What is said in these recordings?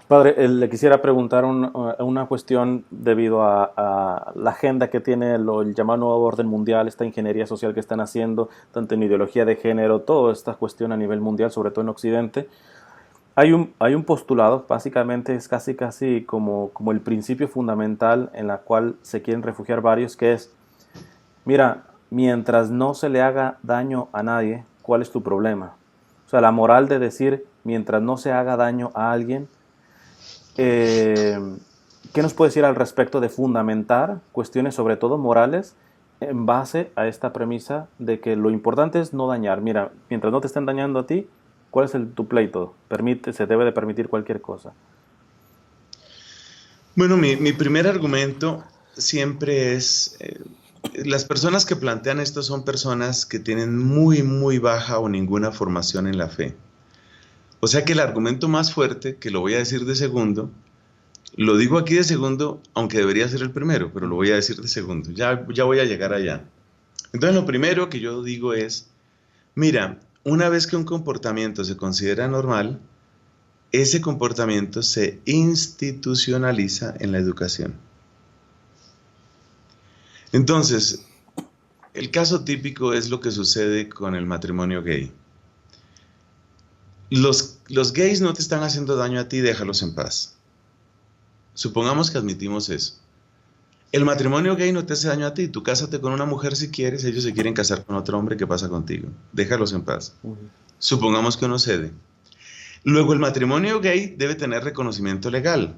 Padre, le quisiera preguntar una cuestión debido a la agenda que tiene el llamado nuevo orden mundial, esta ingeniería social que están haciendo, tanto en ideología de género, toda esta cuestión a nivel mundial, sobre todo en Occidente. Hay un postulado, básicamente es casi como el principio fundamental en la cual se quieren refugiar varios, que es, mira, mientras no se le haga daño a nadie, ¿cuál es tu problema? O sea, la moral de decir, mientras no se haga daño a alguien, eh, ¿qué nos puede decir al respecto de fundamentar cuestiones, sobre todo morales, en base a esta premisa de que lo importante es no dañar? Mira, mientras no te estén dañando a ti, ¿cuál es tu pleito? Se debe de permitir cualquier cosa. Bueno, mi primer argumento siempre es, las personas que plantean esto son personas que tienen muy, muy baja o ninguna formación en la fe. O sea que el argumento más fuerte, que lo voy a decir de segundo, lo digo aquí de segundo, aunque debería ser el primero, pero lo voy a decir de segundo. Ya voy a llegar allá. Entonces, lo primero que yo digo es, mira, una vez que un comportamiento se considera normal, ese comportamiento se institucionaliza en la educación. Entonces, el caso típico es lo que sucede con el matrimonio gay. Los gays no te están haciendo daño a ti, déjalos en paz. Supongamos que admitimos eso. El matrimonio gay no te hace daño a ti, tú cásate con una mujer si quieres, ellos se quieren casar con otro hombre, ¿qué pasa contigo? Déjalos en paz. Ujú. Supongamos que no cede. Luego, el matrimonio gay debe tener reconocimiento legal.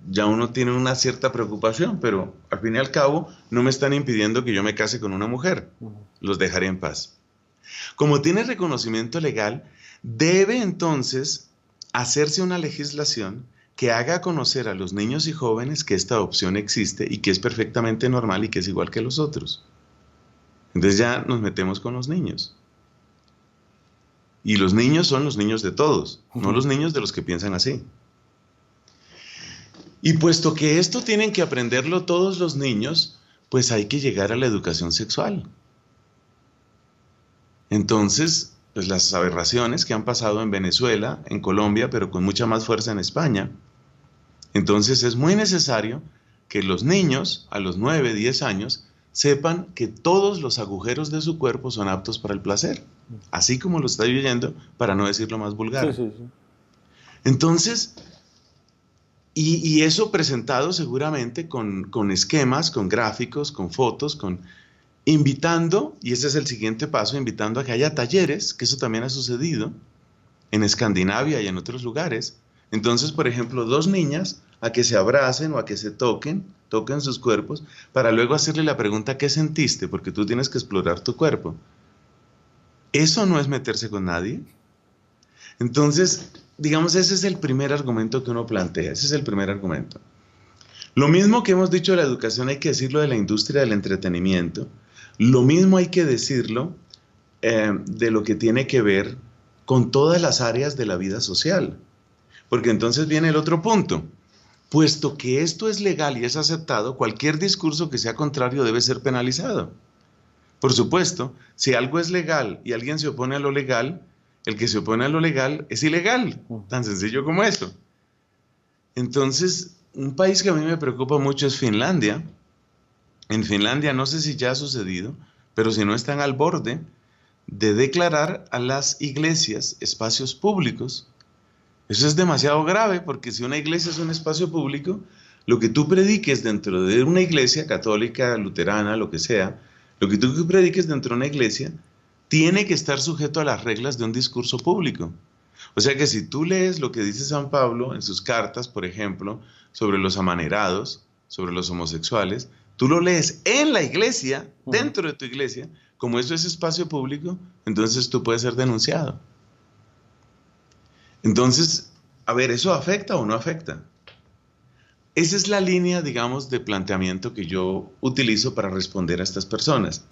Ya uno tiene una cierta preocupación, pero al fin y al cabo no me están impidiendo que yo me case con una mujer. Ujú. Los dejaré en paz. Como tiene reconocimiento legal, debe entonces hacerse una legislación que haga conocer a los niños y jóvenes que esta opción existe y que es perfectamente normal y que es igual que los otros. Entonces ya nos metemos con los niños. Y los niños son los niños de todos, no Ujú. los niños de los que piensan así. Y puesto que esto tienen que aprenderlo todos los niños, pues hay que llegar a la educación sexual. Entonces, pues las aberraciones que han pasado en Venezuela, en Colombia, pero con mucha más fuerza en España. Entonces es muy necesario que los niños a los 9, 10 años sepan que todos los agujeros de su cuerpo son aptos para el placer, así como lo estoy oyendo, para no decirlo más Sí, vulgar. sí, sí. Entonces, y eso presentado seguramente con esquemas, con gráficos, con fotos, con invitando, y ese es el siguiente paso, invitando a que haya talleres, que eso también ha sucedido en Escandinavia y en otros lugares. Entonces, por ejemplo, dos niñas a que se abracen o a que se toquen sus cuerpos, para luego hacerle la pregunta, ¿qué sentiste? Porque tú tienes que explorar tu cuerpo. ¿Eso no es meterse con nadie? Entonces, digamos, ese es el primer argumento que uno plantea, ese es el primer argumento. Lo mismo que hemos dicho de la educación hay que decirlo de la industria del entretenimiento, lo mismo hay que decirlo de lo que tiene que ver con todas las áreas de la vida social. Porque entonces viene el otro punto. Puesto que esto es legal y es aceptado, cualquier discurso que sea contrario debe ser penalizado. Por supuesto, si algo es legal y alguien se opone a lo legal, el que se opone a lo legal es ilegal. Ujú. Tan sencillo como eso. Entonces, un país que a mí me preocupa mucho es Finlandia. En Finlandia no sé si ya ha sucedido, pero si no están al borde de declarar a las iglesias espacios públicos. Eso es demasiado grave porque si una iglesia es un espacio público, lo que tú prediques dentro de una iglesia católica, luterana, lo que sea, lo que tú prediques dentro de una iglesia, tiene que estar sujeto a las reglas de un discurso público. O sea que si tú lees lo que dice San Pablo en sus cartas, por ejemplo, sobre los amanerados, sobre los homosexuales, tú lo lees en la iglesia, Ujú. dentro de tu iglesia, como eso es espacio público, entonces tú puedes ser denunciado. Entonces, a ver, ¿eso afecta o no afecta? Esa es la línea, digamos, de planteamiento que yo utilizo para responder a estas personas.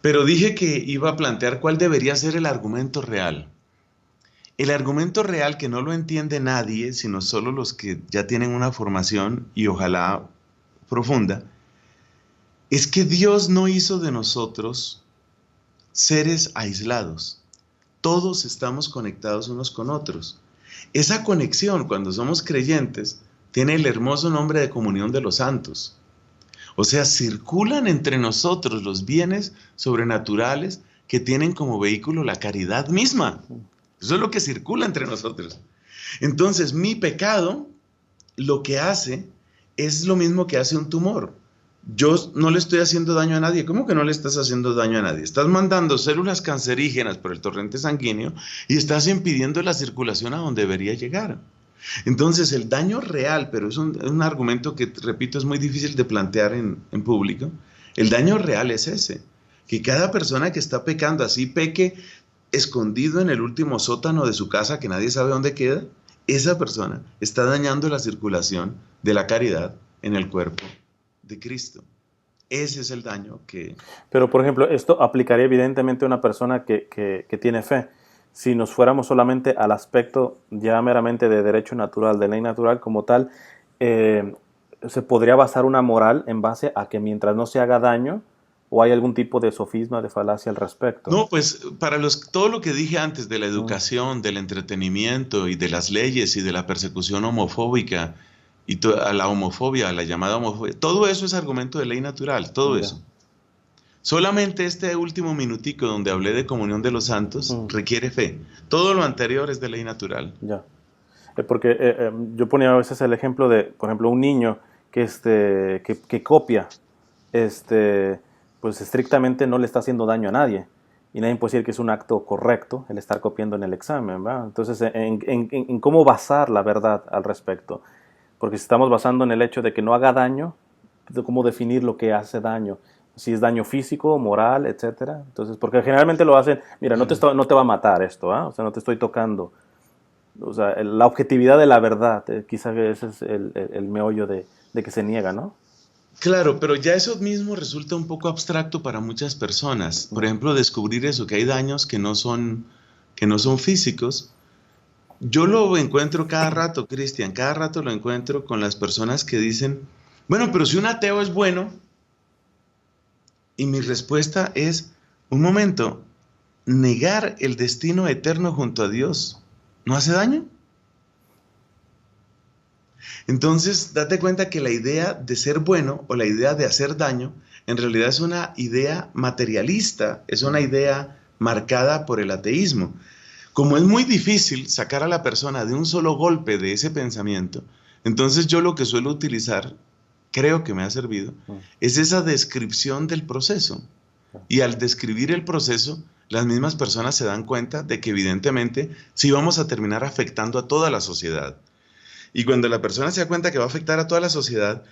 Pero dije que iba a plantear cuál debería ser el argumento real. El argumento real que no lo entiende nadie, sino solo los que ya tienen una formación y ojalá profunda, es que Dios no hizo de nosotros seres aislados. Todos estamos conectados unos con otros. Esa conexión, cuando somos creyentes, tiene el hermoso nombre de comunión de los santos. O sea, circulan entre nosotros los bienes sobrenaturales que tienen como vehículo la caridad misma. Eso es lo que circula entre nosotros. Entonces, mi pecado lo que hace es lo mismo que hace un tumor. Yo no le estoy haciendo daño a nadie. ¿Cómo que no le estás haciendo daño a nadie? Estás mandando células cancerígenas por el torrente sanguíneo y estás impidiendo la circulación a donde debería llegar. Entonces, el daño real, pero es un argumento que, repito, es muy difícil de plantear en público. El daño real es ese, que cada persona que está pecando, así peque escondido en el último sótano de su casa que nadie sabe dónde queda, esa persona está dañando la circulación de la caridad en el cuerpo de Cristo. Ese es el daño que... Pero, por ejemplo, esto aplicaría evidentemente a una persona que tiene fe. Si nos fuéramos solamente al aspecto ya meramente de derecho natural, de ley natural como tal, ¿se podría basar una moral en base a que mientras no se haga daño, o hay algún tipo de sofisma, de falacia al respecto? No, pues para todo lo que dije antes de la educación, del entretenimiento y de las leyes y de la persecución homofóbica y a la homofobia, a la llamada homofobia, todo eso es argumento de ley natural, todo eso. Solamente este último minutico donde hablé de comunión de los santos requiere fe. Todo lo anterior es de ley natural. Ya. Porque yo ponía a veces el ejemplo de, por ejemplo, un niño que copia, pues estrictamente no le está haciendo daño a nadie. Y nadie puede decir que es un acto correcto el estar copiando en el examen, ¿verdad? Entonces, en cómo basar la verdad al respecto. Porque si estamos basando en el hecho de que no haga daño, ¿cómo definir lo que hace daño? Si es daño físico, moral, etcétera. Entonces, porque generalmente lo hacen, mira, no te va a matar esto, ¿eh? O sea, no te estoy tocando. O sea, la objetividad de la verdad, quizás ese es el meollo de que se niega, ¿no? Claro, pero ya eso mismo resulta un poco abstracto para muchas personas. Por ejemplo, descubrir eso, que hay daños que no son físicos. Yo lo encuentro cada rato, Cristian, cada rato lo encuentro con las personas que dicen, bueno, pero si un ateo es bueno, y mi respuesta es, un momento, negar el destino eterno junto a Dios, ¿no hace daño? Entonces, date cuenta que la idea de ser bueno o la idea de hacer daño, en realidad es una idea materialista, es una idea marcada por el ateísmo. Como es muy difícil sacar a la persona de un solo golpe de ese pensamiento, entonces yo lo que suelo utilizar, creo que me ha servido, es esa descripción del proceso. Y al describir el proceso, las mismas personas se dan cuenta de que evidentemente sí vamos a terminar afectando a toda la sociedad. Y cuando la persona se da cuenta que va a afectar a toda la sociedad,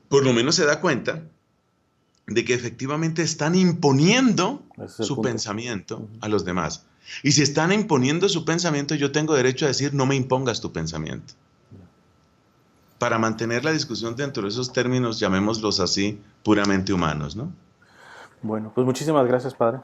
por lo menos se da cuenta de que efectivamente están imponiendo su pensamiento a los demás. Y si están imponiendo su pensamiento, yo tengo derecho a decir, no me impongas tu pensamiento. Para mantener la discusión dentro de esos términos, llamémoslos así, puramente humanos, ¿no? Bueno, pues muchísimas gracias, padre.